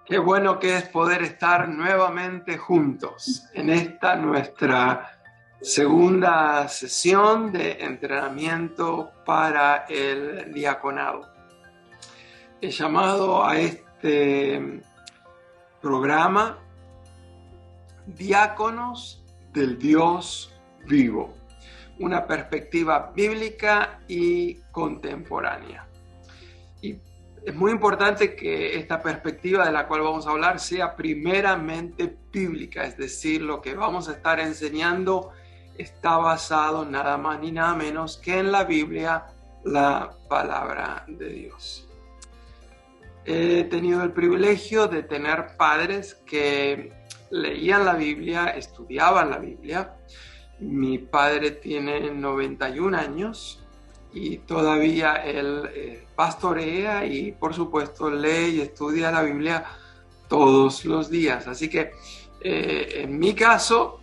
Qué bueno que es poder estar nuevamente juntos en esta nuestra segunda sesión de entrenamiento para el diaconado. He llamado a este programa Diáconos del Dios Vivo, una perspectiva bíblica y contemporánea. Y es muy importante que esta perspectiva de la cual vamos a hablar sea primeramente bíblica, es decir, lo que vamos a estar enseñando está basado nada más ni nada menos que en la Biblia, la palabra de Dios. He tenido el privilegio de tener padres que leían la Biblia, estudiaban la Biblia. Mi padre tiene 91 años y todavía él pastorea y por supuesto lee y estudia la Biblia todos los días. Así que en mi caso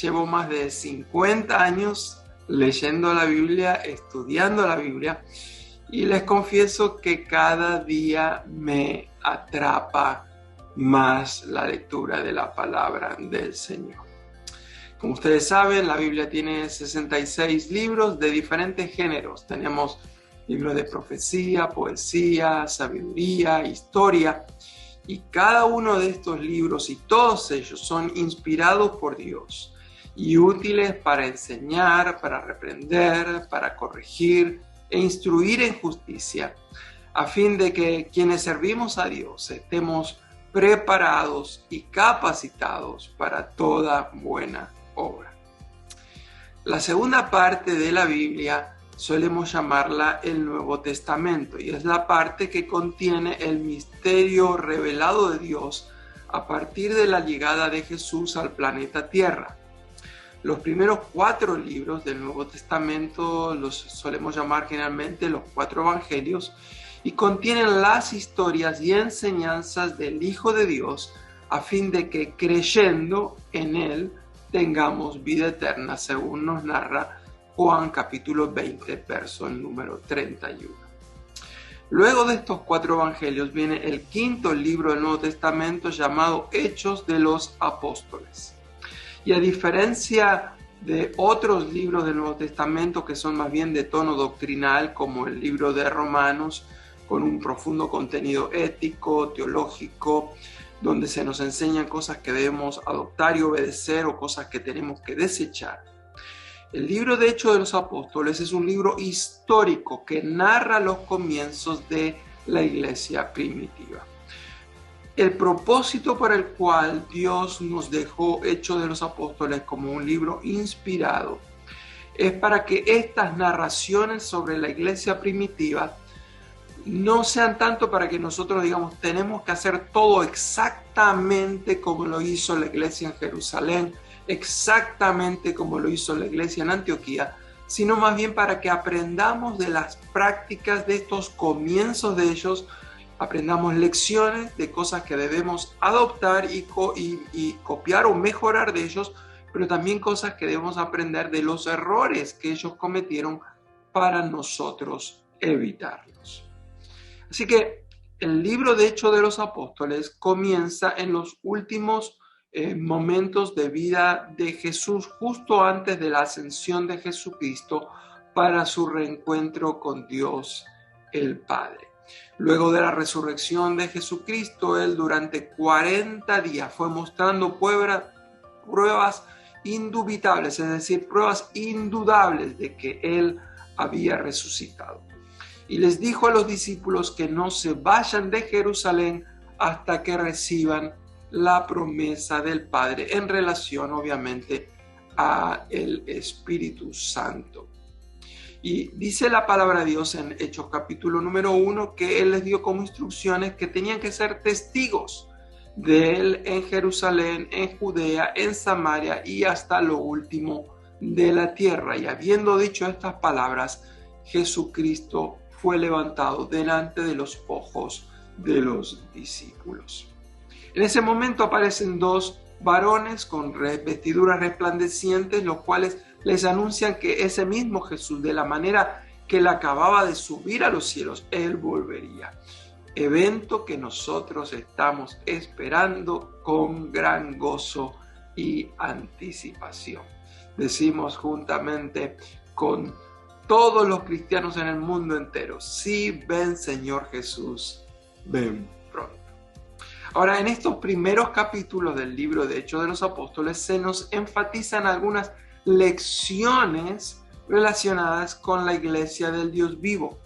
llevo más de 50 años leyendo la Biblia, estudiando la Biblia, y les confieso que cada día me atrapa más la lectura de la palabra del Señor. Como ustedes saben, la Biblia tiene 66 libros de diferentes géneros. Tenemos libros de profecía, poesía, sabiduría, historia. Y cada uno de estos libros y todos ellos son inspirados por Dios y útiles para enseñar, para reprender, para corregir e instruir en justicia, a fin de que quienes servimos a Dios estemos preparados y capacitados para toda buena obra. La segunda parte de la Biblia solemos llamarla el Nuevo Testamento, y es la parte que contiene el misterio revelado de Dios a partir de la llegada de Jesús al planeta Tierra. Los primeros 4 libros del Nuevo Testamento los solemos llamar generalmente los 4 evangelios, y contienen las historias y enseñanzas del Hijo de Dios a fin de que creyendo en Él tengamos vida eterna, según nos narra Juan capítulo 20, verso número 31. Luego de estos 4 evangelios viene el 5.º libro del Nuevo Testamento llamado Hechos de los Apóstoles. Y a diferencia de otros libros del Nuevo Testamento que son más bien de tono doctrinal, como el libro de Romanos, con un profundo contenido ético, teológico, donde se nos enseñan cosas que debemos adoptar y obedecer o cosas que tenemos que desechar. El libro de Hechos de los Apóstoles es un libro histórico que narra los comienzos de la iglesia primitiva. El propósito para el cual Dios nos dejó Hechos de los Apóstoles como un libro inspirado es para que estas narraciones sobre la iglesia primitiva no sean tanto para que nosotros digamos tenemos que hacer todo exactamente como lo hizo la iglesia en Jerusalén, exactamente como lo hizo la iglesia en Antioquía, sino más bien para que aprendamos de las prácticas de estos comienzos de ellos, aprendamos lecciones de cosas que debemos adoptar y copiar o mejorar de ellos, pero también cosas que debemos aprender de los errores que ellos cometieron para nosotros evitarlos. Así que el libro de Hechos de los Apóstoles comienza en los últimos momentos de vida de Jesús, justo antes de la ascensión de Jesucristo para su reencuentro con Dios el Padre. Luego de la resurrección de Jesucristo, Él durante 40 días fue mostrando pruebas indubitables, es decir, pruebas indudables de que Él había resucitado. Y les dijo a los discípulos que no se vayan de Jerusalén hasta que reciban la promesa del Padre en relación, obviamente, a el Espíritu Santo. Y dice la palabra de Dios en Hechos capítulo número 1 que Él les dio como instrucciones que tenían que ser testigos de Él en Jerusalén, en Judea, en Samaria y hasta lo último de la tierra. Y habiendo dicho estas palabras, Jesucristo fue levantado delante de los ojos de los discípulos. En ese momento aparecen 2 varones con vestiduras resplandecientes, los cuales les anuncian que ese mismo Jesús, de la manera que él acababa de subir a los cielos, él volvería. evento que nosotros estamos esperando con gran gozo y anticipación. Decimos juntamente con todos los cristianos en el mundo entero: sí, ven Señor Jesús, ven pronto. Ahora, en estos primeros capítulos del libro de Hechos de los Apóstoles se nos enfatizan algunas lecciones relacionadas con la iglesia del Dios vivo.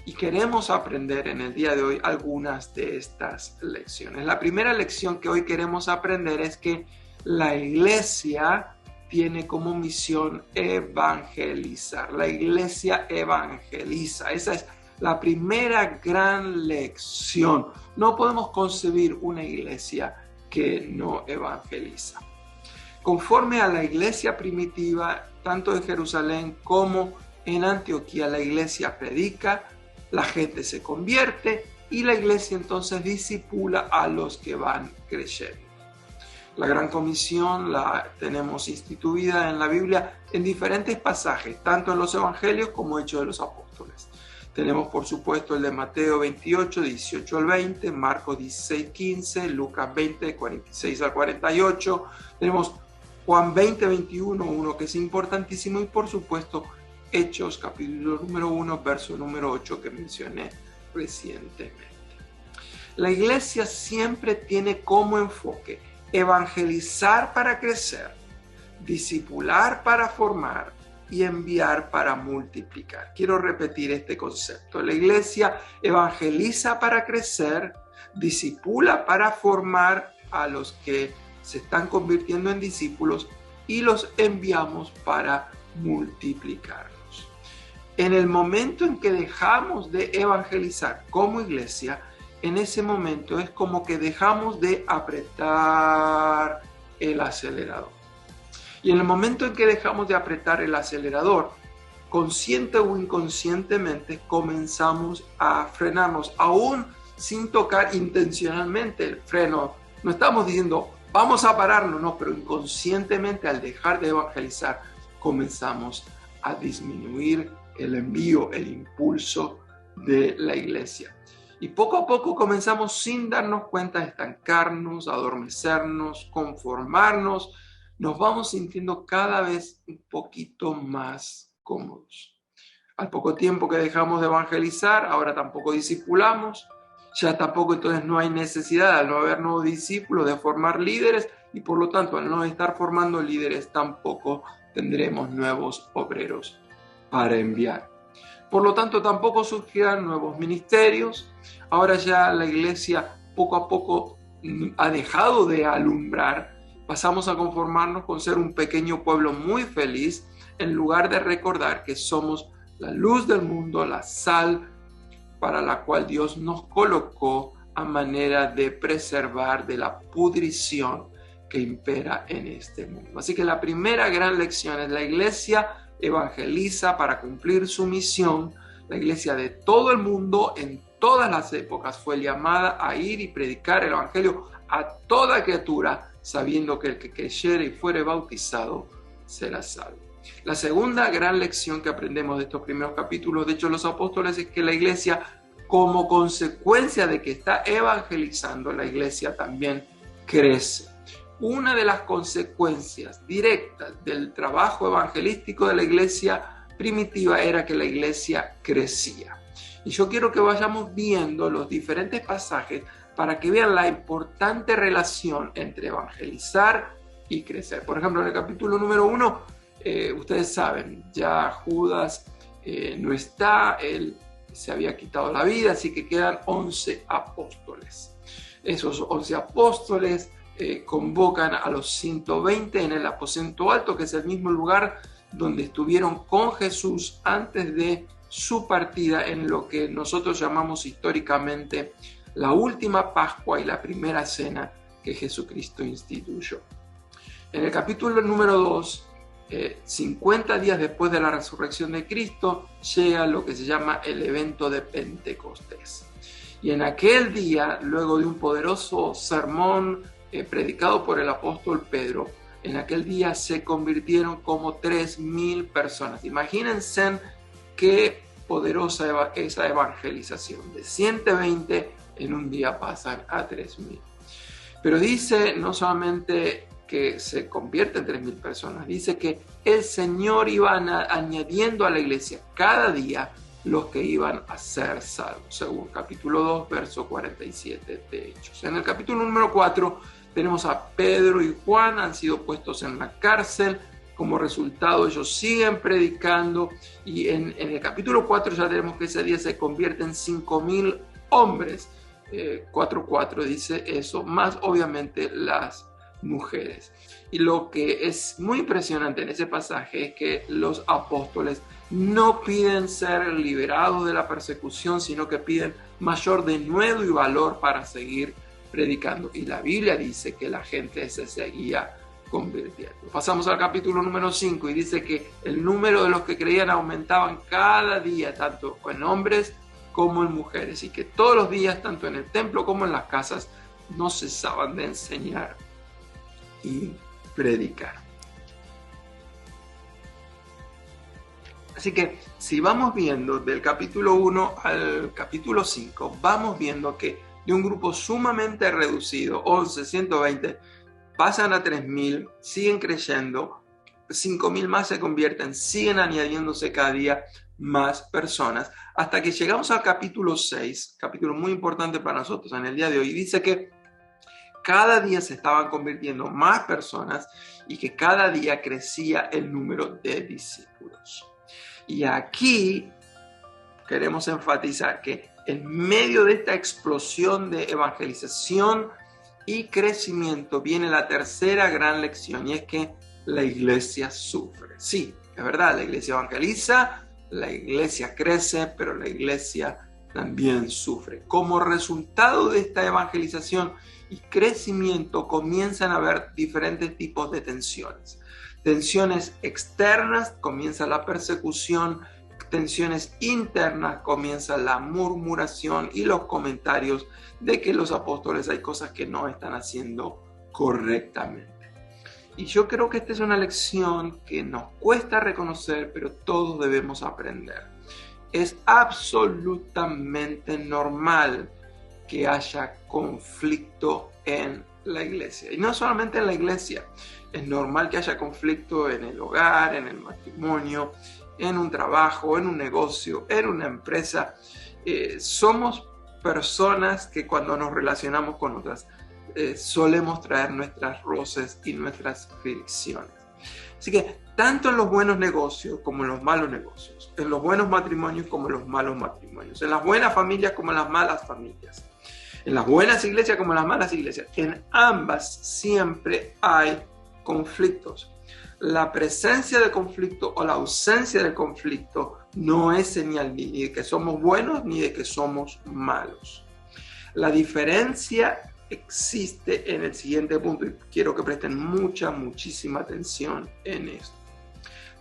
Y queremos aprender en el día de hoy algunas de estas lecciones. La primera lección que hoy queremos aprender es que la iglesia tiene como misión evangelizar. La iglesia evangeliza. Esa es la primera gran lección. No podemos concebir una iglesia que no evangeliza. Conforme a la iglesia primitiva, tanto en Jerusalén como en Antioquía, la iglesia predica, la gente se convierte y la iglesia entonces discipula a los que van creyendo. La Gran Comisión la tenemos instituida en la Biblia en diferentes pasajes, tanto en los Evangelios como Hechos de los Apóstoles. Tenemos, por supuesto, el de Mateo 28, 18 al 20, Marcos 16, 15, Lucas 20, 46 al 48. Tenemos Juan 20, 21, uno que es importantísimo, y por supuesto Hechos, capítulo número 1, verso número 8 que mencioné recientemente. La iglesia siempre tiene como enfoque evangelizar para crecer, discipular para formar y enviar para multiplicar. Quiero repetir este concepto. La iglesia evangeliza para crecer, discipula para formar a los que se están convirtiendo en discípulos y los enviamos para multiplicarlos. En el momento en que dejamos de evangelizar como iglesia, en ese momento es como que dejamos de apretar el acelerador. Y en el momento en que dejamos de apretar el acelerador, consciente o inconscientemente comenzamos a frenarnos, aún sin tocar intencionalmente el freno. No estamos diciendo vamos a pararnos, no, pero inconscientemente al dejar de evangelizar comenzamos a disminuir el envío, el impulso de la iglesia. Y poco a poco comenzamos, sin darnos cuenta, a estancarnos, a adormecernos, conformarnos. Nos vamos sintiendo cada vez un poquito más cómodos. Al poco tiempo que dejamos de evangelizar, ahora tampoco discipulamos. Ya tampoco entonces no hay necesidad, al no haber nuevos discípulos, de formar líderes, y por lo tanto al no estar formando líderes tampoco tendremos nuevos obreros para enviar. Por lo tanto tampoco surgirán nuevos ministerios. Ahora ya la iglesia poco a poco ha dejado de alumbrar. Pasamos a conformarnos con ser un pequeño pueblo muy feliz, en lugar de recordar que somos la luz del mundo, la sal para la cual Dios nos colocó a manera de preservar de la pudrición que impera en este mundo. Así que la primera gran lección es: la iglesia evangeliza para cumplir su misión. La iglesia de todo el mundo, en todas las épocas, fue llamada a ir y predicar el evangelio a toda criatura, sabiendo que el que creyere y fuere bautizado será salvo. La segunda gran lección que aprendemos de estos primeros capítulos de Hechos de los Apóstoles es que la iglesia, como consecuencia de que está evangelizando, la iglesia también crece. Una de las consecuencias directas del trabajo evangelístico de la iglesia primitiva era que la iglesia crecía. Y yo quiero que vayamos viendo los diferentes pasajes para que vean la importante relación entre evangelizar y crecer. Por ejemplo, en el capítulo número 1, ustedes saben, ya Judas no está, él se había quitado la vida, así que quedan 11 apóstoles. Esos 11 apóstoles convocan a los 120 en el aposento alto, que es el mismo lugar donde estuvieron con Jesús antes de su partida, en lo que nosotros llamamos históricamente la última Pascua y la primera cena que Jesucristo instituyó. En el capítulo número 2, 50 días después de la resurrección de Cristo, llega lo que se llama el evento de Pentecostés. Y en aquel día, luego de un poderoso sermón predicado por el apóstol Pedro, en aquel día se convirtieron como 3,000 personas. Imagínense qué poderosa esa evangelización. De 120 en un día pasan a 3.000. Pero dice no solamente que se convierte en 3.000 personas, dice que el Señor iba añadiendo a la iglesia cada día los que iban a ser salvos, según capítulo 2, verso 47 de Hechos. En el capítulo número 4 tenemos a Pedro y Juan, han sido puestos en la cárcel. Como resultado, ellos siguen predicando, y en el capítulo 4 ya tenemos que ese día se convierte en 5.000 hombres. 4.4 dice eso, más obviamente las mujeres. Y lo que es muy impresionante en ese pasaje es que los apóstoles no piden ser liberados de la persecución, sino que piden mayor denuedo y valor para seguir predicando. Y la Biblia dice que la gente se seguía convirtiendo. Pasamos al capítulo número 5 y dice que el número de los que creían aumentaban cada día, tanto en hombres como en mujeres, y que todos los días, tanto en el templo como en las casas, no cesaban de enseñar y predicar. Así que si vamos viendo del capítulo 1 al capítulo 5, vamos viendo que de un grupo sumamente reducido, 11, 120, pasan a 3.000, siguen creyendo, 5.000 más se convierten, siguen añadiéndose cada día más personas, hasta que llegamos al capítulo 6, capítulo muy importante para nosotros en el día de hoy. Dice que cada día se estaban convirtiendo más personas y que cada día crecía el número de discípulos. Y aquí queremos enfatizar que en medio de esta explosión de evangelización y crecimiento viene la tercera gran lección, y es que la iglesia sufre. Sí, es verdad, la iglesia evangeliza, la iglesia crece, pero la iglesia también sufre. Como resultado de esta evangelización y crecimiento comienzan a haber diferentes tipos de tensiones. Tensiones externas, comienza la persecución. Tensiones internas, comienza la murmuración y los comentarios de que los apóstoles hay cosas que no están haciendo correctamente. Y yo creo que esta es una lección que nos cuesta reconocer, pero todos debemos aprender. Es absolutamente normal que haya conflicto en la iglesia. Y no solamente en la iglesia, es normal que haya conflicto en el hogar, en el matrimonio, en un trabajo, en un negocio, en una empresa. Somos personas que cuando nos relacionamos con otras solemos traer nuestras roces y nuestras fricciones. Así que tanto en los buenos negocios como en los malos negocios, en los buenos matrimonios como en los malos matrimonios, en las buenas familias como en las malas familias, en las buenas iglesias como en las malas iglesias, en ambas siempre hay conflictos. La presencia de conflicto o la ausencia de conflicto no es señal ni de que somos buenos ni de que somos malos. La diferencia existe en el siguiente punto, y quiero que presten muchísima atención en esto.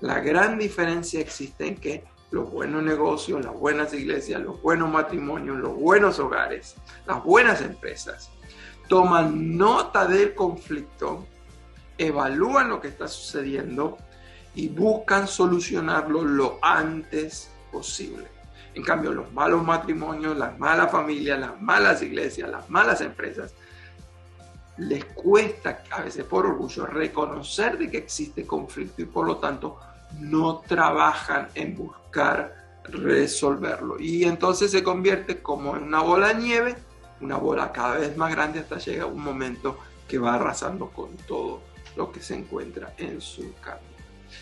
La gran diferencia existe en que los buenos negocios, las buenas iglesias, los buenos matrimonios, los buenos hogares, las buenas empresas toman nota del conflicto, evalúan lo que está sucediendo y buscan solucionarlo lo antes posible. En cambio, los malos matrimonios, las malas familias, las malas iglesias, las malas empresas, les cuesta a veces por orgullo reconocer de que existe conflicto y por lo tanto no trabajan en buscar resolverlo. Y entonces se convierte como en una bola de nieve, una bola cada vez más grande hasta llega un momento que va arrasando con todo lo que se encuentra en su camino.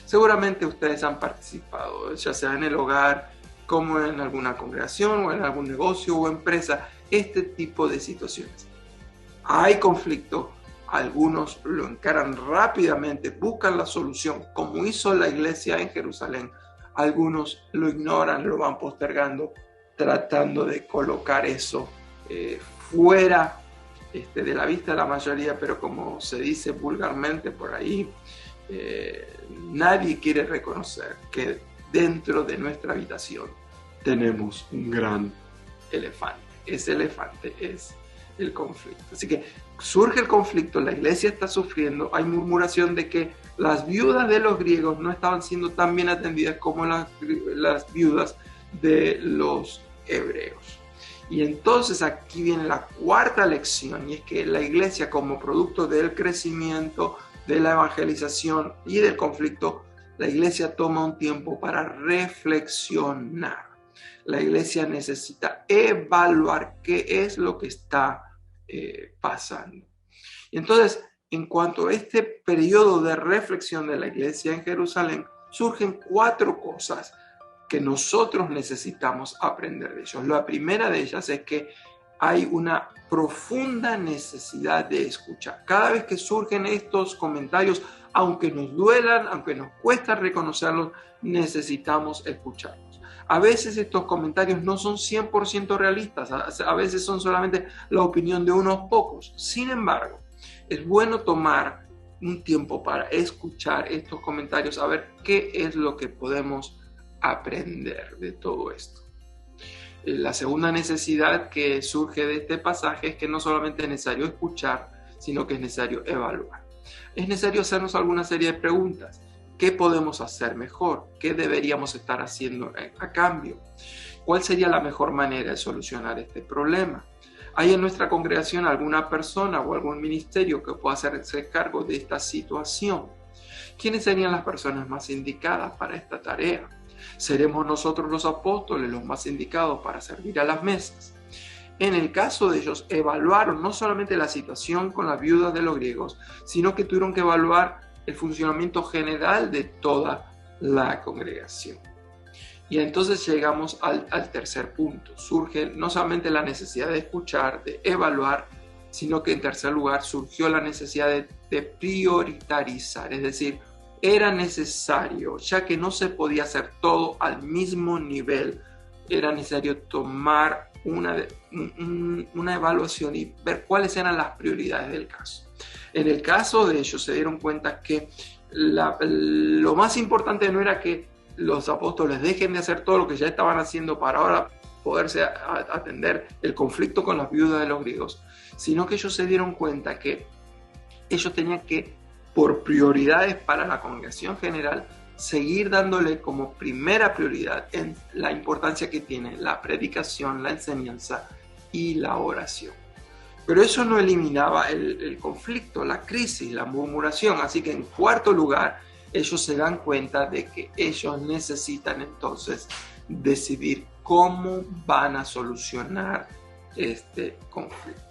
Seguramente ustedes han participado, ya sea en el hogar, como en alguna congregación o en algún negocio o empresa, este tipo de situaciones. Hay conflicto, algunos lo encaran rápidamente, buscan la solución, como hizo la iglesia en Jerusalén. Algunos lo ignoran, lo van postergando, tratando de colocar eso fuera de la vista de la mayoría, pero como se dice vulgarmente por ahí, nadie quiere reconocer que dentro de nuestra habitación tenemos un gran elefante. Ese elefante es el conflicto. Así que surge el conflicto, la iglesia está sufriendo, hay murmuración de que las viudas de los griegos no estaban siendo tan bien atendidas como las viudas de los hebreos. Y entonces aquí viene la cuarta lección, y es que la iglesia, como producto del crecimiento, de la evangelización y del conflicto, la iglesia toma un tiempo para reflexionar. La iglesia necesita evaluar qué es lo que está pasando. Y entonces, en cuanto a este periodo de reflexión de la iglesia en Jerusalén, surgen 4 cosas que nosotros necesitamos aprender de ellos. La primera de ellas es que hay una profunda necesidad de escuchar. Cada vez que surgen estos comentarios, aunque nos duelan, aunque nos cuesta reconocerlos, necesitamos escucharlos. A veces estos comentarios no son 100% realistas, a veces son solamente la opinión de unos pocos. Sin embargo, es bueno tomar un tiempo para escuchar estos comentarios, a ver qué es lo que podemos aprender de todo esto. La segunda necesidad que surge de este pasaje es que no solamente es necesario escuchar, sino que es necesario evaluar. Es necesario hacernos alguna serie de preguntas. ¿Qué podemos hacer mejor? ¿Qué deberíamos estar haciendo a cambio? ¿Cuál sería la mejor manera de solucionar este problema? ¿Hay en nuestra congregación alguna persona o algún ministerio que pueda hacerse cargo de esta situación? ¿Quiénes serían las personas más indicadas para esta tarea? ¿Seremos nosotros los apóstoles los más indicados para servir a las mesas? En el caso de ellos, evaluaron no solamente la situación con las viudas de los griegos, sino que tuvieron que evaluar el funcionamiento general de toda la congregación. Y entonces llegamos al tercer punto. Surge no solamente la necesidad de escuchar, de evaluar, sino que en tercer lugar surgió la necesidad de priorizar, es decir, era necesario, ya que no se podía hacer todo al mismo nivel, era necesario tomar una evaluación y ver cuáles eran las prioridades del caso. En el caso de ellos se dieron cuenta que lo más importante no era que los apóstoles dejen de hacer todo lo que ya estaban haciendo para ahora poderse atender el conflicto con las viudas de los griegos, sino que ellos se dieron cuenta que ellos tenían que, por prioridades para la congregación general, seguir dándole como primera prioridad en la importancia que tiene la predicación, la enseñanza y la oración. Pero eso no eliminaba el conflicto, la crisis, la murmuración. Así que en cuarto lugar, ellos se dan cuenta de que ellos necesitan entonces decidir cómo van a solucionar este conflicto.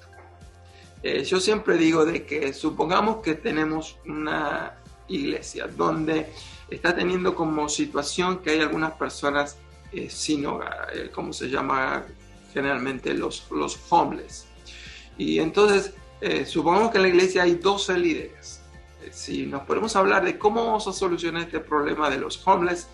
Yo siempre digo de que supongamos que tenemos una iglesia donde está teniendo como situación que hay algunas personas sin hogar, como se llama generalmente los homeless. Y entonces supongamos que en la iglesia hay 12 líderes. Si nos podemos hablar de cómo vamos a solucionar este problema de los homeless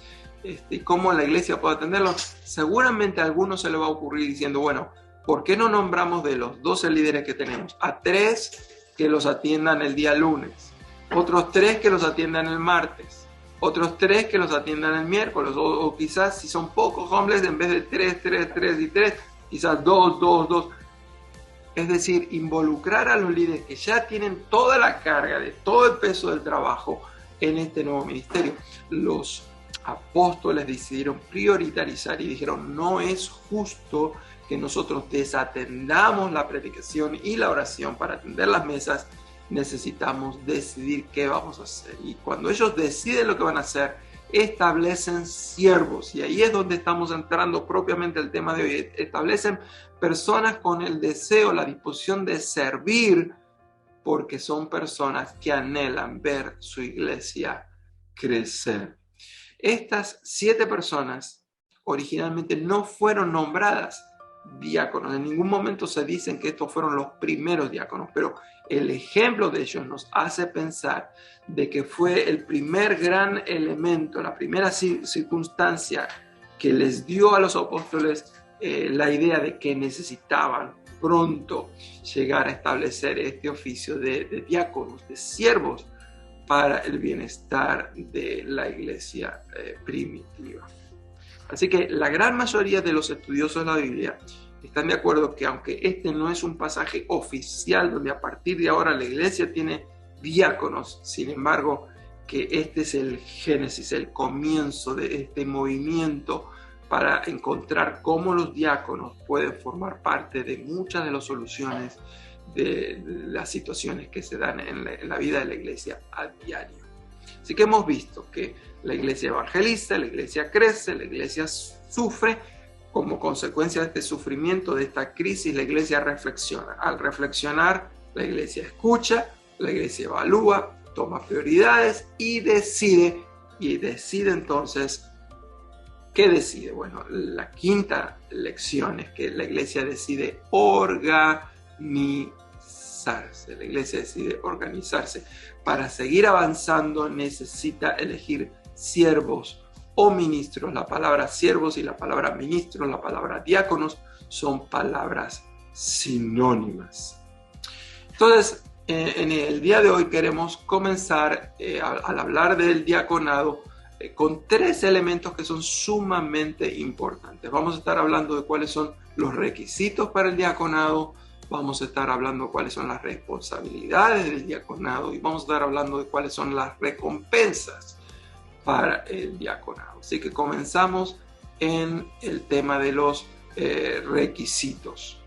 y cómo la iglesia puede atenderlos, seguramente a algunos se le va a ocurrir diciendo, bueno, ¿por qué no nombramos de los 12 líderes que tenemos a 3 que los atiendan el día lunes? Otros 3 que los atiendan el martes. Otros 3 que los atiendan el miércoles. O quizás, si son pocos homeless, en vez de 3 y 3, quizás 2. Es decir, involucrar a los líderes que ya tienen toda la carga de todo el peso del trabajo en este nuevo ministerio. Los apóstoles decidieron priorizar y dijeron, no es justo que nosotros desatendamos la predicación y la oración para atender las mesas. Necesitamos decidir qué vamos a hacer. Y cuando ellos deciden lo que van a hacer, establecen siervos. Y ahí es donde estamos entrando propiamente el tema de hoy. Establecen personas con el deseo, la disposición de servir, porque son personas que anhelan ver su iglesia crecer. Estas 7 personas originalmente no fueron nombradas diáconos. En ningún momento se dicen que estos fueron los primeros diáconos, pero el ejemplo de ellos nos hace pensar de que fue el primer gran elemento, la primera circunstancia que les dio a los apóstoles la idea de que necesitaban pronto llegar a establecer este oficio de diáconos, de siervos para el bienestar de la iglesia primitiva. Así que la gran mayoría de los estudiosos de la Biblia están de acuerdo que aunque este no es un pasaje oficial donde a partir de ahora la iglesia tiene diáconos, sin embargo que este es el génesis, el comienzo de este movimiento para encontrar cómo los diáconos pueden formar parte de muchas de las soluciones de las situaciones que se dan en la vida de la iglesia a diario. Así que hemos visto que la iglesia evangeliza, la iglesia crece, la iglesia sufre. Como consecuencia de este sufrimiento, de esta crisis, la iglesia reflexiona. Al reflexionar, la iglesia escucha, la iglesia evalúa, toma prioridades y decide. Y decide entonces, ¿qué decide? Bueno, la quinta lección es que la iglesia decide organizarse. La iglesia decide organizarse. Para seguir avanzando necesita elegir siervos o ministros. La palabra siervos y la palabra ministros, la palabra diáconos, son palabras sinónimas. Entonces, en el día de hoy queremos comenzar al hablar del diaconado con tres elementos que son sumamente importantes. Vamos a estar hablando de cuáles son los requisitos para el diaconado, vamos a estar hablando de cuáles son las responsabilidades del diaconado y vamos a estar hablando de cuáles son las recompensas para el diaconado. Así que comenzamos en el tema de los requisitos.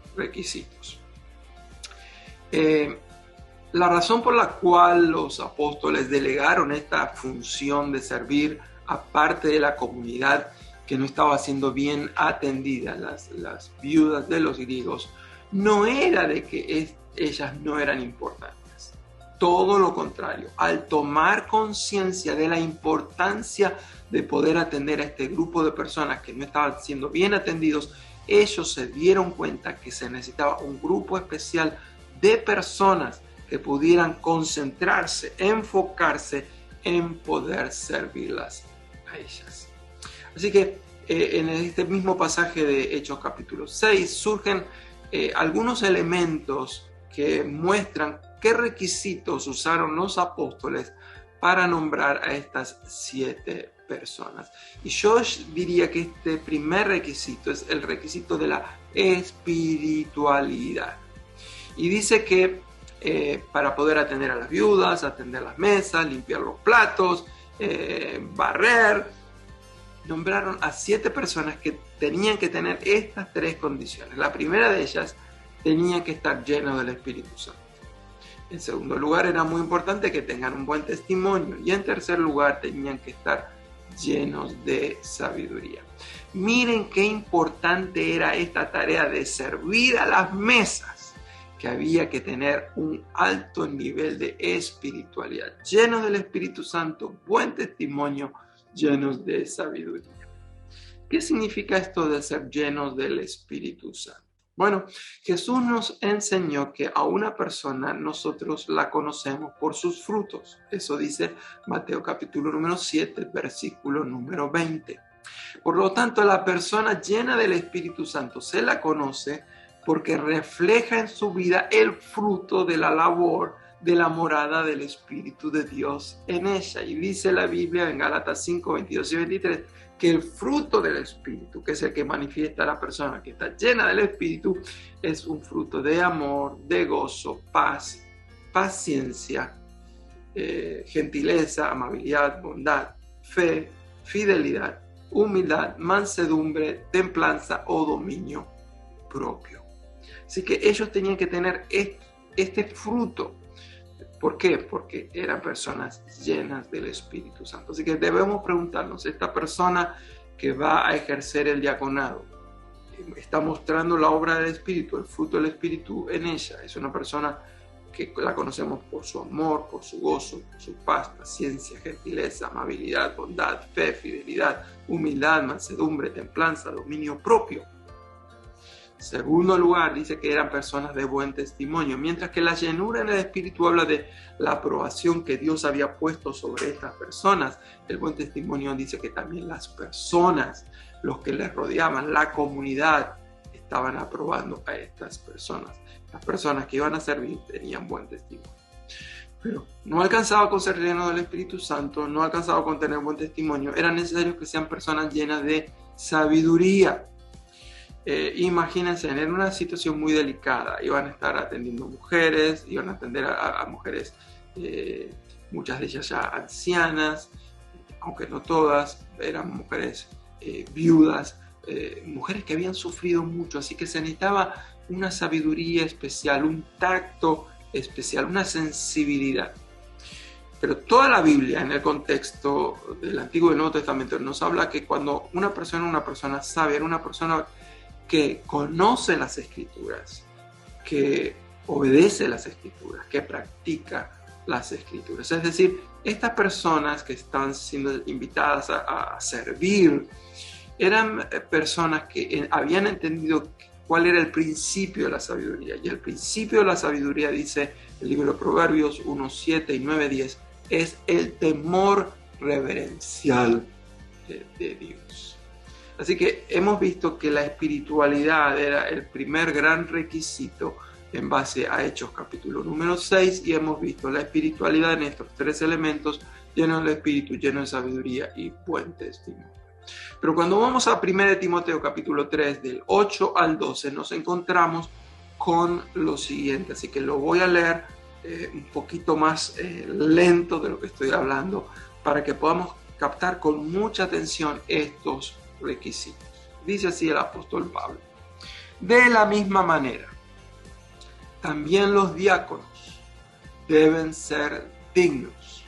La razón por la cual los apóstoles delegaron esta función de servir a parte de la comunidad que no estaba siendo bien atendida, las viudas de los griegos, no era de que ellas no eran importantes. Todo lo contrario, al tomar conciencia de la importancia de poder atender a este grupo de personas que no estaban siendo bien atendidos, ellos se dieron cuenta que se necesitaba un grupo especial de personas que pudieran concentrarse, enfocarse en poder servirlas a ellas. Así que en este mismo pasaje de Hechos capítulo 6 surgen algunos elementos que muestran qué requisitos usaron los apóstoles para nombrar a estas 7 personas. Y yo diría que este primer requisito es el requisito de la espiritualidad. Y dice que para poder atender a las viudas, atender las mesas, limpiar los platos, barrer, nombraron a 7 personas que tenían que tener estas 3 condiciones. La primera de ellas, tenía que estar lleno del Espíritu Santo. En segundo lugar, era muy importante que tengan un buen testimonio. Y en tercer lugar, tenían que estar llenos de sabiduría. Miren qué importante era esta tarea de servir a las mesas, que había que tener un alto nivel de espiritualidad. Llenos del Espíritu Santo, buen testimonio, llenos de sabiduría. ¿Qué significa esto de ser llenos del Espíritu Santo? Bueno, Jesús nos enseñó que a una persona nosotros la conocemos por sus frutos. Eso dice Mateo capítulo número 7, versículo número 20. Por lo tanto, la persona llena del Espíritu Santo se la conoce porque refleja en su vida el fruto de la labor de la morada del Espíritu de Dios en ella. Y dice la Biblia en Gálatas 5, 22 y 23, que el fruto del Espíritu, que es el que manifiesta a la persona que está llena del Espíritu, es un fruto de amor, de gozo, paz, paciencia, gentileza, amabilidad, bondad, fe, fidelidad, humildad, mansedumbre, templanza o dominio propio. Así que ellos tenían que tener este fruto. ¿Por qué? Porque eran personas llenas del Espíritu Santo. Así que debemos preguntarnos, ¿esta persona que va a ejercer el diaconado está mostrando la obra del Espíritu, el fruto del Espíritu en ella? Es una persona que la conocemos por su amor, por su gozo, por su paz, paciencia, gentileza, amabilidad, bondad, fe, fidelidad, humildad, mansedumbre, templanza, dominio propio. Segundo lugar, dice que eran personas de buen testimonio, mientras que la llenura en el Espíritu habla de la aprobación que Dios había puesto sobre estas personas. El buen testimonio dice que también las personas, los que les rodeaban, la comunidad, estaban aprobando a estas personas. Las personas que iban a servir tenían buen testimonio. Pero no alcanzaba con ser lleno del Espíritu Santo, no alcanzaba con tener buen testimonio. Era necesario que sean personas llenas de sabiduría. Imagínense, en una situación muy delicada, iban a estar atendiendo mujeres, iban a atender a mujeres, muchas de ellas ya ancianas, aunque no todas, eran mujeres viudas, mujeres que habían sufrido mucho, así que se necesitaba una sabiduría especial, un tacto especial, una sensibilidad. Pero toda la Biblia, en el contexto del Antiguo y Nuevo Testamento, nos habla que cuando una persona sabia, era una persona que conoce las Escrituras, que obedece las Escrituras, que practica las Escrituras. Es decir, estas personas que están siendo invitadas a servir, eran personas que habían entendido cuál era el principio de la sabiduría. Y el principio de la sabiduría, dice el libro de Proverbios 1:7 y 9:10, es el temor reverencial de Dios. Así que hemos visto que la espiritualidad era el primer gran requisito en base a Hechos capítulo número 6, y hemos visto la espiritualidad en estos tres elementos: lleno del Espíritu, lleno de sabiduría y buen testimonio. Pero cuando vamos a 1 Timoteo capítulo 3, del 8 al 12, nos encontramos con lo siguiente, así que lo voy a leer un poquito más lento de lo que estoy hablando, para que podamos captar con mucha atención estos requisitos. Dice así el apóstol Pablo: de la misma manera, también los diáconos deben ser dignos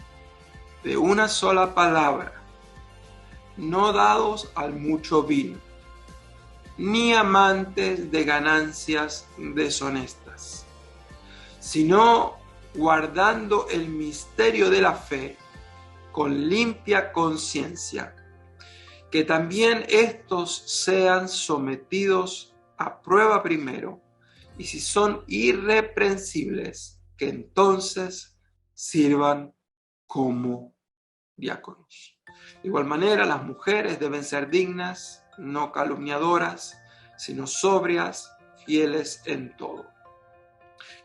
de una sola palabra, no dados al mucho vino, ni amantes de ganancias deshonestas, sino guardando el misterio de la fe con limpia conciencia, que también estos sean sometidos a prueba primero, y si son irreprensibles, que entonces sirvan como diáconos. De igual manera, las mujeres deben ser dignas, no calumniadoras, sino sobrias, fieles en todo.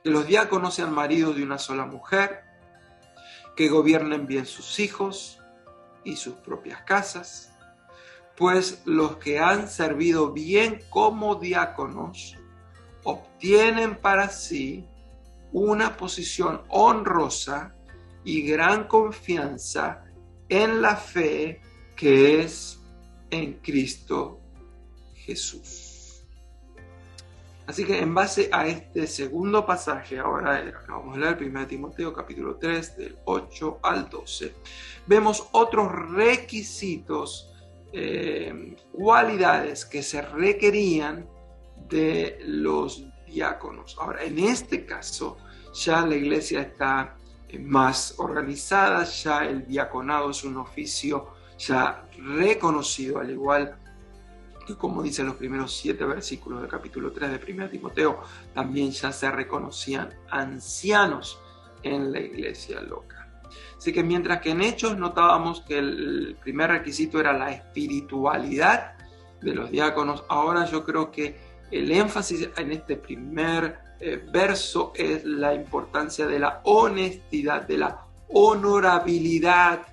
Que los diáconos sean maridos de una sola mujer, que gobiernen bien sus hijos y sus propias casas, pues los que han servido bien como diáconos obtienen para sí una posición honrosa y gran confianza en la fe que es en Cristo Jesús. Así que en base a este segundo pasaje, ahora vamos a leer 1 Timoteo capítulo 3 del 8 al 12, vemos otros requisitos, cualidades que se requerían de los diáconos. Ahora, en este caso, ya la iglesia está más organizada, ya el diaconado es un oficio ya reconocido, al igual que, como dicen los primeros 7 versículos del capítulo 3 de 1 Timoteo, también ya se reconocían ancianos en la iglesia local. Así que mientras que en Hechos notábamos que el primer requisito era la espiritualidad de los diáconos, ahora yo creo que el énfasis en este primer verso es la importancia de la honestidad, de la honorabilidad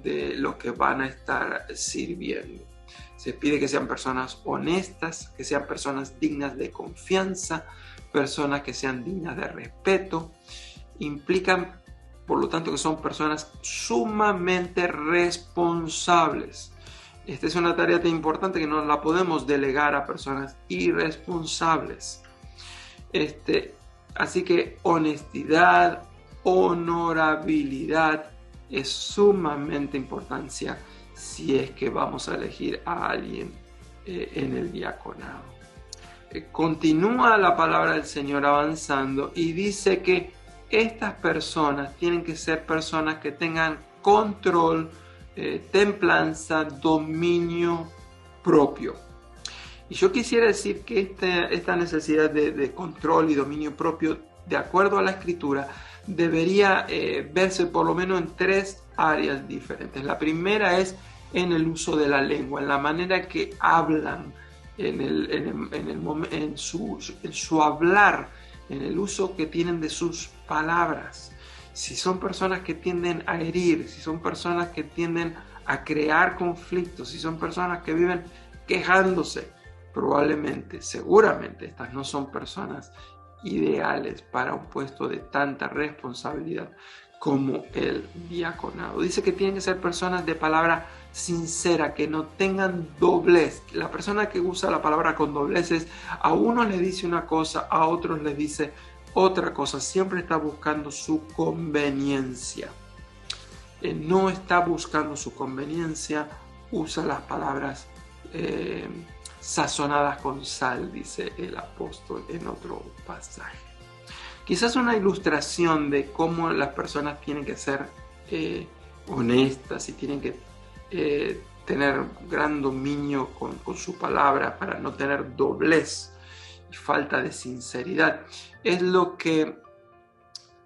de los que van a estar sirviendo. Se pide que sean personas honestas, que sean personas dignas de confianza, personas que sean dignas de respeto. Implican, por lo tanto, que son personas sumamente responsables. Esta es una tarea tan importante que no la podemos delegar a personas irresponsables. Así que honestidad, honorabilidad es sumamente importancia si es que vamos a elegir a alguien en el diaconado. Continúa la palabra del Señor avanzando y dice que estas personas tienen que ser personas que tengan control, templanza, dominio propio. Y yo quisiera decir que esta necesidad de control y dominio propio, de acuerdo a la Escritura, debería verse por lo menos en 3 áreas diferentes. La primera es en el uso de la lengua, en la manera que hablan, en su hablar, en el uso que tienen de sus palabras. Si son personas que tienden a herir, si son personas que tienden a crear conflictos, si son personas que viven quejándose, probablemente, seguramente, estas no son personas ideales para un puesto de tanta responsabilidad como el diaconado. Dice que tienen que ser personas de palabra sincera, que no tengan doblez. La persona que usa la palabra con doblez es a uno le dice una cosa, a otros les dice otra cosa. Siempre está buscando su conveniencia. No está buscando su conveniencia, usa las palabras sazonadas con sal, dice el apóstol en otro pasaje. Quizás una ilustración de cómo las personas tienen que ser honestas y tienen que tener gran dominio con su palabra para no tener doblez y falta de sinceridad. Es lo que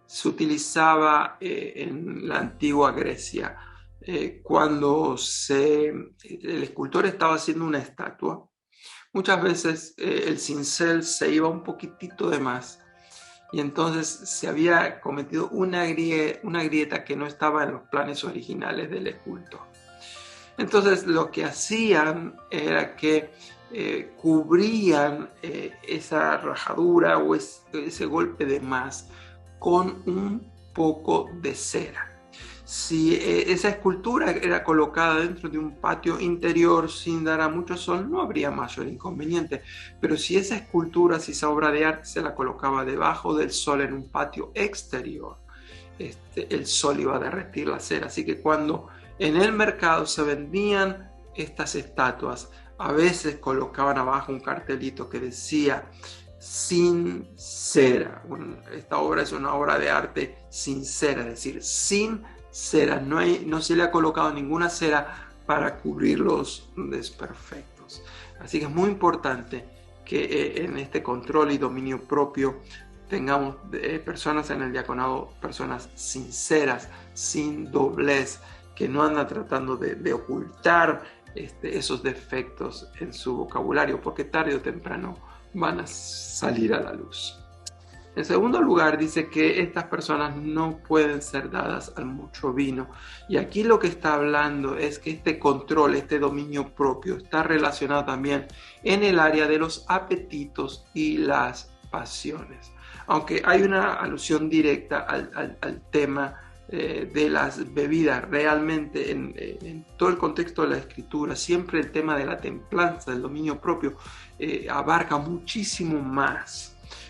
se utilizaba en la antigua Grecia. Cuando el escultor estaba haciendo una estatua, muchas veces el cincel se iba un poquitito de más y entonces se había cometido una grieta que no estaba en los planes originales del escultor. Entonces lo que hacían era que cubrían esa rajadura o ese golpe de más con un poco de cera. Si esa escultura era colocada dentro de un patio interior sin dar a mucho sol, no habría mayor inconveniente. Pero si esa escultura, si esa obra de arte se la colocaba debajo del sol en un patio exterior, el sol iba a derretir la cera. Así que cuando en el mercado se vendían estas estatuas, a veces colocaban abajo un cartelito que decía sin cera. Esta obra es una obra de arte sincera, es decir, sin cera. No se le ha colocado ninguna cera para cubrir los desperfectos. Así que es muy importante que en este control y dominio propio tengamos personas en el diaconado, personas sinceras, sin doblez, que no andan tratando de ocultar esos defectos en su vocabulario, porque tarde o temprano van a salir a la luz. En segundo lugar, dice que estas personas no pueden ser dadas al mucho vino. Y aquí lo que está hablando es que este control, este dominio propio, está relacionado también en el área de los apetitos y las pasiones. Aunque hay una alusión directa al tema de las bebidas, realmente en todo el contexto de la escritura, siempre el tema de la templanza, del dominio propio, abarca muchísimo más.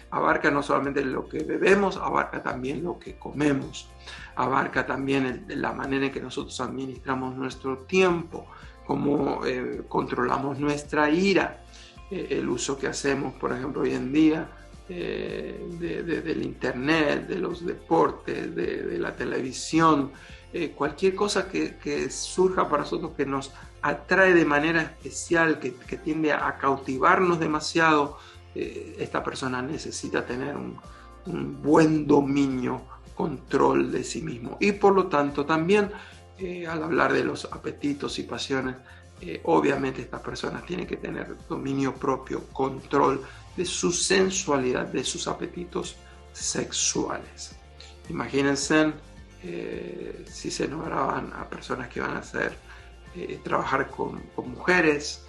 Abarca no solamente lo que bebemos, abarca también lo que comemos, abarca también la manera en que nosotros administramos nuestro tiempo, cómo controlamos nuestra ira, el uso que hacemos, por ejemplo, hoy en día del internet, de los deportes, de la televisión, cualquier cosa que surja para nosotros que nos atrae de manera especial, que tiende a cautivarnos demasiado. Esta persona necesita tener un buen dominio, control de sí mismo. Y por lo tanto también al hablar de los apetitos y pasiones, obviamente estas personas tienen que tener dominio propio, control de su sensualidad, de sus apetitos sexuales. Imagínense si se nombraban a personas que van a trabajar con mujeres,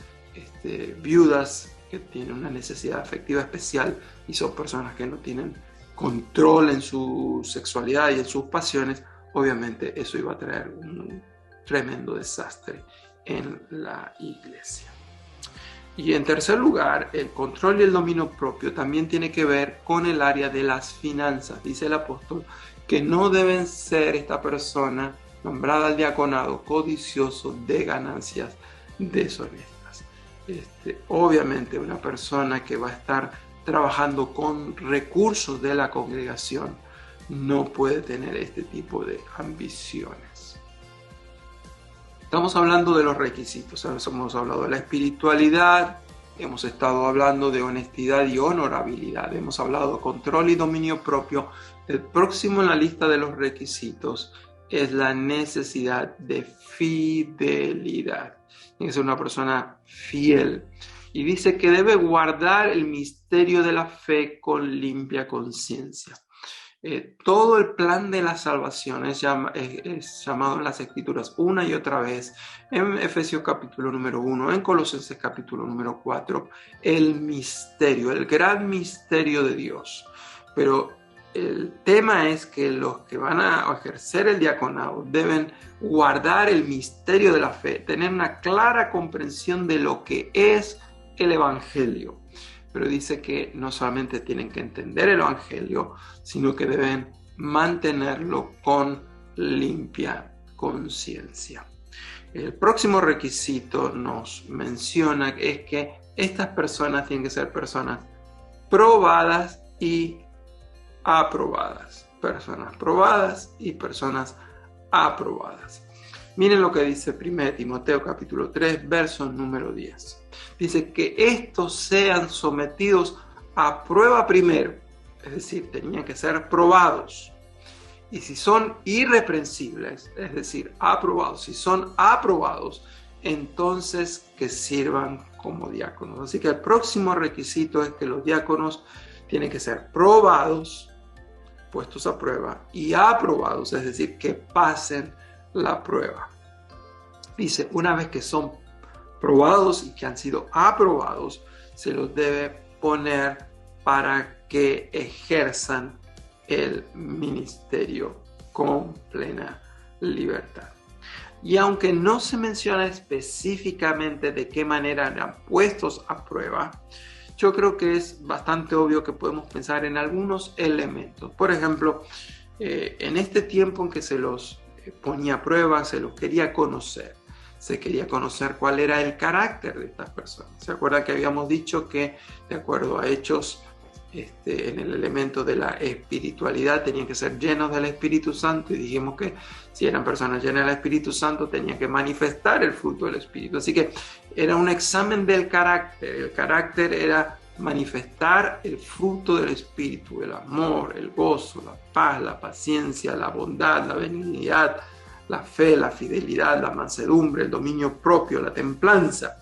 viudas, que tienen una necesidad afectiva especial y son personas que no tienen control en su sexualidad y en sus pasiones. Obviamente eso iba a traer un tremendo desastre en la iglesia. Y en tercer lugar, el control y el dominio propio también tiene que ver con el área de las finanzas. Dice el apóstol que no deben ser esta persona nombrada al diaconado codicioso de ganancias deshonestas. Obviamente una persona que va a estar trabajando con recursos de la congregación no puede tener este tipo de ambiciones. Estamos hablando de los requisitos, hemos hablado de la espiritualidad, hemos estado hablando de honestidad y honorabilidad, hemos hablado de control y dominio propio. El próximo en la lista de los requisitos es la necesidad de fidelidad. Tiene que ser una persona fiel. Y dice que debe guardar el misterio de la fe con limpia conciencia. Todo el plan de la salvación es llamado en las Escrituras una y otra vez, en Efesios capítulo número 1, en Colosenses capítulo número 4, el misterio, el gran misterio de Dios. Pero el tema es que los que van a ejercer el diaconado deben guardar el misterio de la fe, tener una clara comprensión de lo que es el Evangelio. Pero dice que no solamente tienen que entender el Evangelio, sino que deben mantenerlo con limpia conciencia. El próximo requisito nos menciona es que estas personas tienen que ser personas probadas y aprobadas. Personas probadas y personas aprobadas. Miren lo que dice 1 Timoteo capítulo 3, verso número 10. Dice que estos sean sometidos a prueba primero, es decir, tenían que ser probados. Y si son irreprensibles, es decir, aprobados, si son aprobados, entonces que sirvan como diáconos. Así que el próximo requisito es que los diáconos tienen que ser probados, puestos a prueba, y aprobados, es decir, que pasen la prueba. Dice, una vez que son probados y que han sido aprobados, se los debe poner para que ejerzan el ministerio con plena libertad. Y aunque no se menciona específicamente de qué manera eran puestos a prueba, yo creo que es bastante obvio que podemos pensar en algunos elementos. Por ejemplo, en este tiempo en que se los ponía a prueba, se los quería conocer. Se quería conocer cuál era el carácter de estas personas. ¿Se acuerdan que habíamos dicho que, de acuerdo a Hechos, en el elemento de la espiritualidad tenían que ser llenos del Espíritu Santo, y dijimos que si eran personas llenas del Espíritu Santo tenían que manifestar el fruto del Espíritu? Así que era un examen del carácter. El carácter era manifestar el fruto del Espíritu, el amor, el gozo, la paz, la paciencia, la bondad, la benignidad, la fe, la fidelidad, la mansedumbre, el dominio propio, la templanza.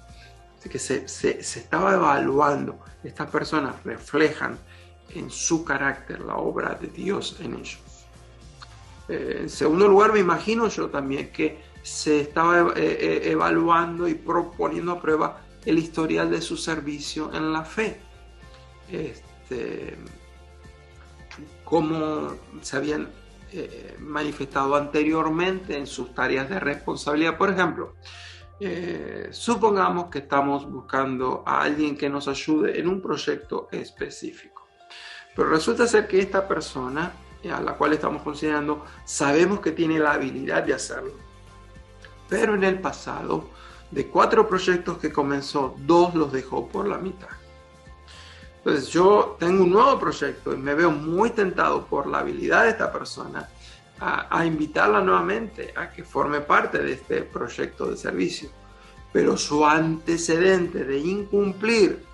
Así que se estaba evaluando. Estas personas reflejan en su carácter la obra de Dios en ellos. En segundo lugar, me imagino yo también que se estaba evaluando y proponiendo a prueba el historial de su servicio en la fe. Cómo se habían manifestado anteriormente en sus tareas de responsabilidad. Por ejemplo, supongamos que estamos buscando a alguien que nos ayude en un proyecto específico, pero resulta ser que esta persona a la cual estamos considerando sabemos que tiene la habilidad de hacerlo, pero en el pasado, de 4 proyectos que comenzó, 2 los dejó por la mitad. Entonces yo tengo un nuevo proyecto y me veo muy tentado por la habilidad de esta persona a invitarla nuevamente a que forme parte de este proyecto de servicio. Pero su antecedente de incumplir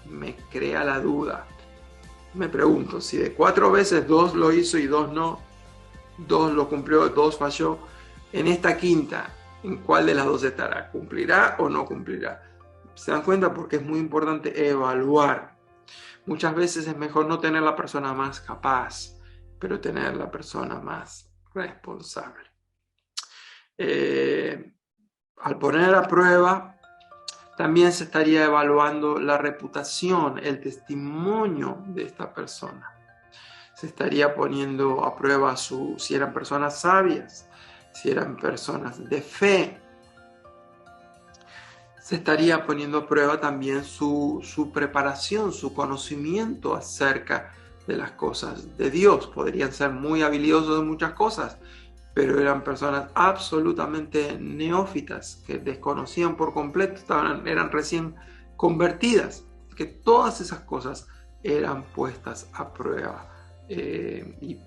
me crea la duda. Me pregunto, si de 4 veces 2 lo hizo y 2 no, 2 lo cumplió, 2 falló, en esta quinta, ¿en cuál de las 2 estará? ¿Cumplirá o no cumplirá? ¿Se dan cuenta? Porque es muy importante evaluar. Muchas veces es mejor no tener la persona más capaz, pero tener la persona más responsable. Al poner a prueba, también se estaría evaluando la reputación, el testimonio de esta persona. Se estaría poniendo a prueba si eran personas sabias, si eran personas de fe. Se estaría poniendo a prueba también su preparación, su conocimiento acerca de las cosas de Dios. Podrían ser muy habilidosos en muchas cosas, pero eran personas absolutamente neófitas, que desconocían por completo, eran recién convertidas. Que todas esas cosas eran puestas a prueba. Y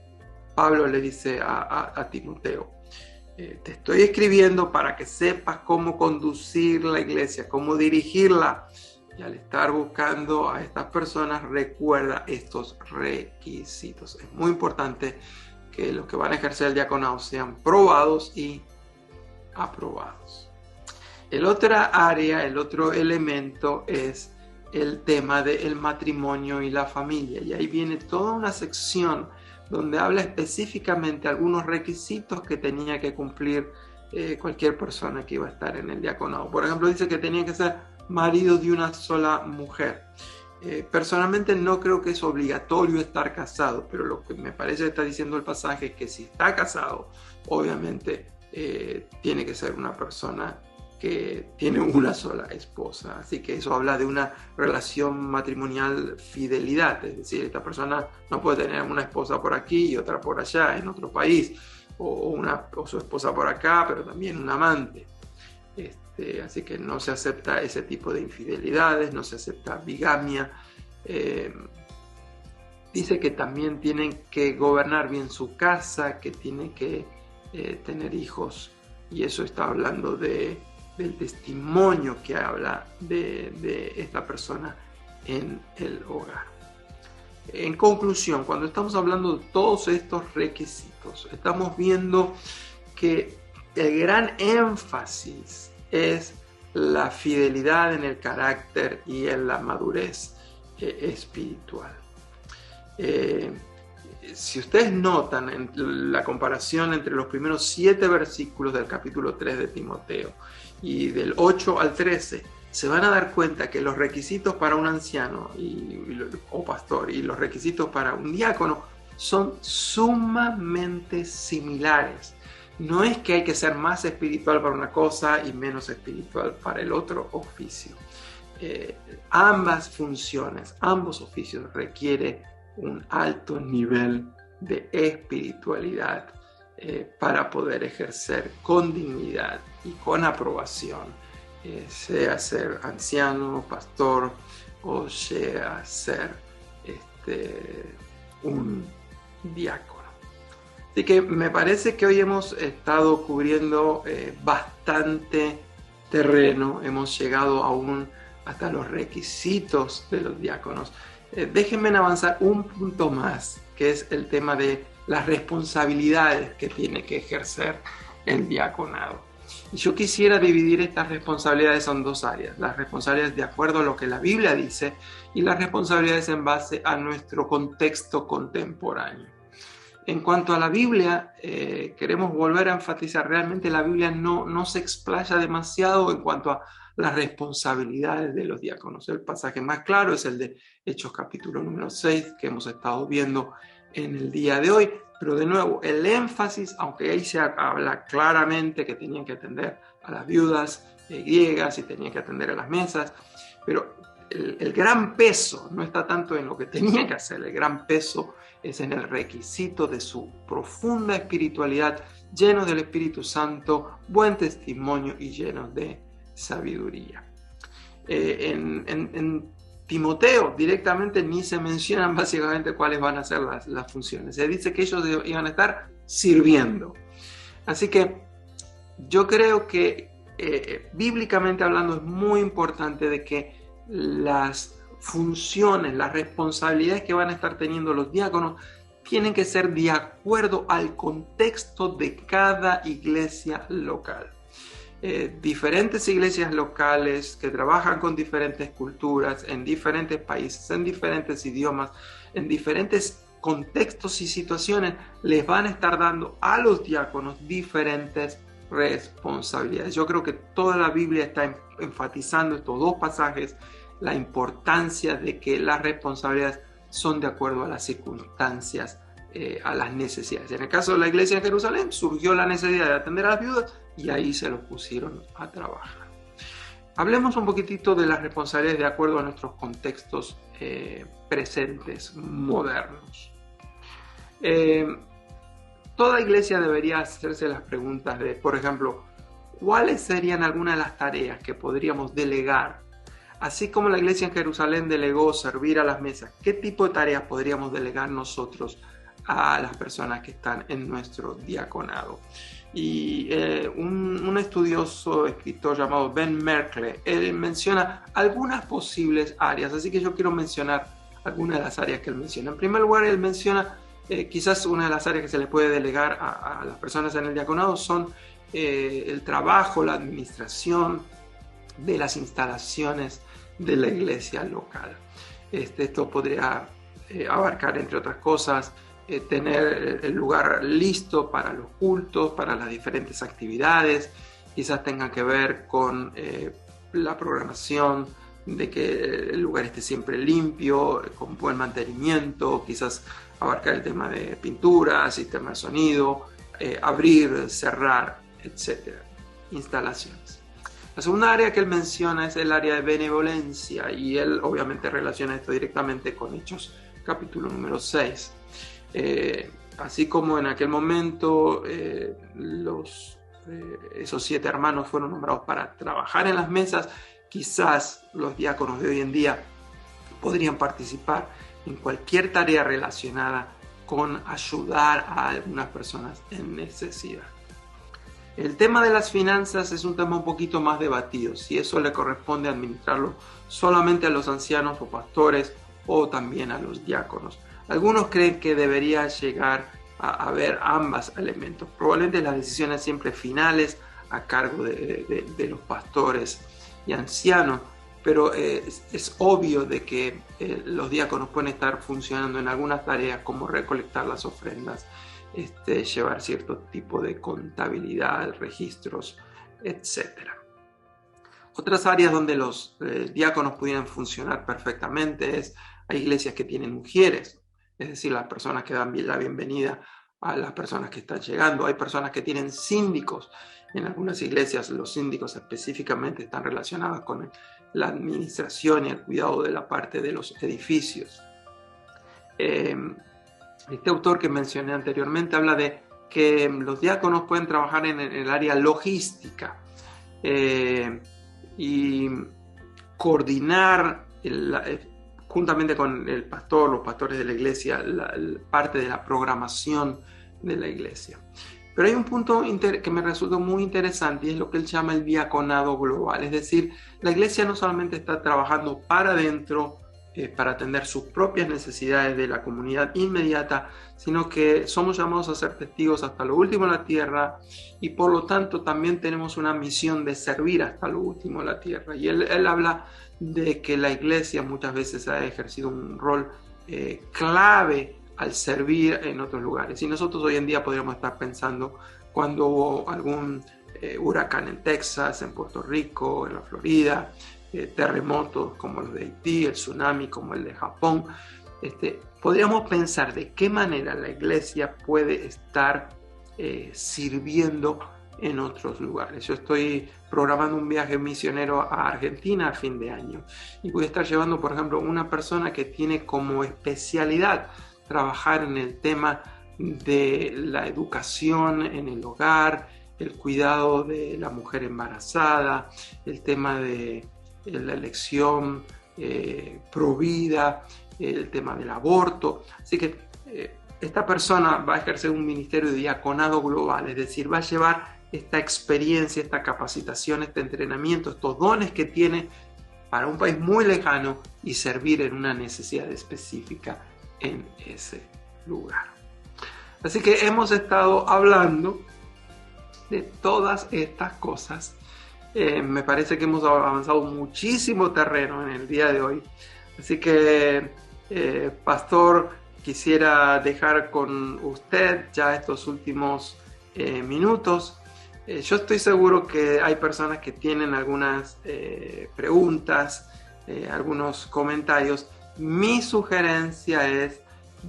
Pablo le dice a Timoteo, te estoy escribiendo para que sepas cómo conducir la iglesia, cómo dirigirla. Y al estar buscando a estas personas, recuerda estos requisitos. Es muy importante que los que van a ejercer el diaconado sean probados y aprobados. El otro elemento es el tema del matrimonio y la familia. Y ahí viene toda una sección donde habla específicamente algunos requisitos que tenía que cumplir cualquier persona que iba a estar en el diaconado. Por ejemplo, dice que tenía que ser marido de una sola mujer. Personalmente no creo que es obligatorio estar casado, pero lo que me parece que está diciendo el pasaje es que si está casado, obviamente tiene que ser una persona que tiene una sola esposa. Así que eso habla de una relación matrimonial fidelidad, es decir, esta persona no puede tener una esposa por aquí y otra por allá, en otro país, o su esposa por acá, pero también un amante. Así que no se acepta ese tipo de infidelidades, no se acepta bigamia. Dice que también tienen que gobernar bien su casa, que tienen que tener hijos, y eso está hablando del testimonio que habla de esta persona en el hogar. En conclusión, cuando estamos hablando de todos estos requisitos, estamos viendo que el gran énfasis es la fidelidad en el carácter y en la madurez espiritual. Si ustedes notan en la comparación entre los primeros 7 versículos del capítulo 3 de Timoteo y del 8 al 13, se van a dar cuenta que los requisitos para un anciano o pastor y los requisitos para un diácono son sumamente similares. No es que hay que ser más espiritual para una cosa y menos espiritual para el otro oficio. Ambas funciones, ambos oficios requieren un alto nivel de espiritualidad para poder ejercer con dignidad y con aprobación, sea ser anciano, pastor o sea ser un diácono. Así que me parece que hoy hemos estado cubriendo bastante terreno, hemos llegado aún hasta los requisitos de los diáconos. Déjenme avanzar un punto más, que es el tema de las responsabilidades que tiene que ejercer el diaconado. Y yo quisiera dividir estas responsabilidades en 2 áreas: las responsabilidades de acuerdo a lo que la Biblia dice y las responsabilidades en base a nuestro contexto contemporáneo. En cuanto a la Biblia, queremos volver a enfatizar, realmente la Biblia no se explaya demasiado en cuanto a las responsabilidades de los diáconos. El pasaje más claro es el de Hechos capítulo número 6, que hemos estado viendo en el día de hoy, pero de nuevo, el énfasis, aunque ahí se habla claramente que tenían que atender a las viudas griegas y tenían que atender a las mesas, pero el gran peso no está tanto en lo que tenían que hacer, el gran peso es en el requisito de su profunda espiritualidad, llenos del Espíritu Santo, buen testimonio y llenos de sabiduría. En Timoteo directamente ni se mencionan básicamente cuáles van a ser las funciones. Se dice que ellos iban a estar sirviendo. Así que yo creo que bíblicamente hablando es muy importante de que las funciones, las responsabilidades que van a estar teniendo los diáconos tienen que ser de acuerdo al contexto de cada iglesia local. Diferentes iglesias locales que trabajan con diferentes culturas, en diferentes países, en diferentes idiomas, en diferentes contextos y situaciones, les van a estar dando a los diáconos diferentes responsabilidades. Yo creo que toda la Biblia está enfatizando estos 2 pasajes, la importancia de que las responsabilidades son de acuerdo a las circunstancias, a las necesidades. En el caso de la iglesia en Jerusalén, surgió la necesidad de atender a las viudas y ahí se los pusieron a trabajar. Hablemos un poquitito de las responsabilidades de acuerdo a nuestros contextos presentes, modernos. Toda iglesia debería hacerse las preguntas de, por ejemplo, ¿cuáles serían algunas de las tareas que podríamos delegar? Así como la iglesia en Jerusalén delegó servir a las mesas, ¿qué tipo de tareas podríamos delegar nosotros a las personas que están en nuestro diaconado? Y un estudioso escritor llamado Ben Merkle, él menciona algunas posibles áreas, así que yo quiero mencionar algunas de las áreas que él menciona. En primer lugar, él menciona quizás una de las áreas que se le puede delegar a las personas en el diaconado son el trabajo, la administración de las instalaciones de la iglesia local. Esto podría abarcar, entre otras cosas, tener el lugar listo para los cultos, para las diferentes actividades, quizás tengan que ver con la programación de que el lugar esté siempre limpio, con buen mantenimiento, quizás abarcar el tema de pintura, sistema de sonido, abrir, cerrar, etcétera, instalaciones. La segunda área que él menciona es el área de benevolencia, y él obviamente relaciona esto directamente con Hechos capítulo número 6. Así como en aquel momento esos 7 hermanos fueron nombrados para trabajar en las mesas, quizás los diáconos de hoy en día podrían participar en cualquier tarea relacionada con ayudar a algunas personas en necesidad. El tema de las finanzas es un tema un poquito más debatido, si eso le corresponde administrarlo solamente a los ancianos o pastores o también a los diáconos. Algunos creen que debería llegar a haber ambos elementos. Probablemente las decisiones siempre finales a cargo de los pastores y ancianos, pero es obvio de que los diáconos pueden estar funcionando en algunas tareas como recolectar las ofrendas, llevar cierto tipo de contabilidad, registros, etc. Otras áreas donde los diáconos pudieran funcionar perfectamente hay iglesias que tienen mujeres, es decir, las personas que dan la bienvenida a las personas que están llegando. Hay personas que tienen síndicos. En algunas iglesias los síndicos específicamente están relacionados con la administración y el cuidado de la parte de los edificios. Este autor que mencioné anteriormente habla de que los diáconos pueden trabajar en el área logística y coordinar juntamente con el pastor, los pastores de la iglesia, la parte de la programación de la iglesia. Pero hay un punto que me resultó muy interesante, y es lo que él llama el diaconado global. Es decir, la iglesia no solamente está trabajando para adentro, para atender sus propias necesidades de la comunidad inmediata, sino que somos llamados a ser testigos hasta lo último de la tierra, y por lo tanto también tenemos una misión de servir hasta lo último de la tierra. Y él habla de que la iglesia muchas veces ha ejercido un rol clave al servir en otros lugares. Y nosotros hoy en día podríamos estar pensando cuando hubo algún huracán en Texas, en Puerto Rico, en la Florida, terremotos como los de Haití, el tsunami como el de Japón. Podríamos pensar de qué manera la iglesia puede estar sirviendo en otros lugares. Yo estoy programando un viaje misionero a Argentina a fin de año y voy a estar llevando, por ejemplo, una persona que tiene como especialidad trabajar en el tema de la educación en el hogar, el cuidado de la mujer embarazada, el tema de la elección pro vida, el tema del aborto. Así que esta persona va a ejercer un ministerio de diaconado global, es decir, va a llevar esta experiencia, esta capacitación, este entrenamiento, estos dones que tiene para un país muy lejano y servir en una necesidad específica en ese lugar. Así que hemos estado hablando de todas estas cosas. Me parece que hemos avanzado muchísimo terreno en el día de hoy. Así que, Pastor, quisiera dejar con usted ya estos últimos minutos. Yo estoy seguro que hay personas que tienen algunas preguntas, algunos comentarios. Mi sugerencia es,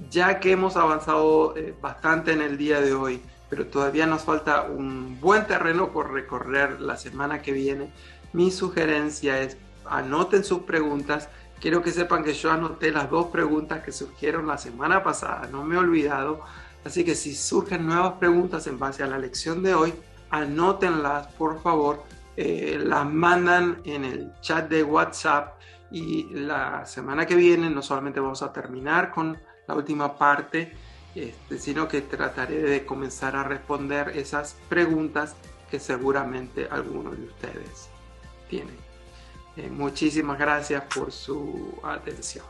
ya que hemos avanzado bastante en el día de hoy, pero todavía nos falta un buen terreno por recorrer la semana que viene, mi sugerencia es, anoten sus preguntas. Quiero que sepan que yo anoté las 2 preguntas que surgieron la semana pasada, no me he olvidado. Así que si surgen nuevas preguntas en base a la lección de hoy, anótenlas, por favor, las mandan en el chat de WhatsApp, y la semana que viene no solamente vamos a terminar con la última parte, sino que trataré de comenzar a responder esas preguntas que seguramente algunos de ustedes tienen. Muchísimas gracias por su atención.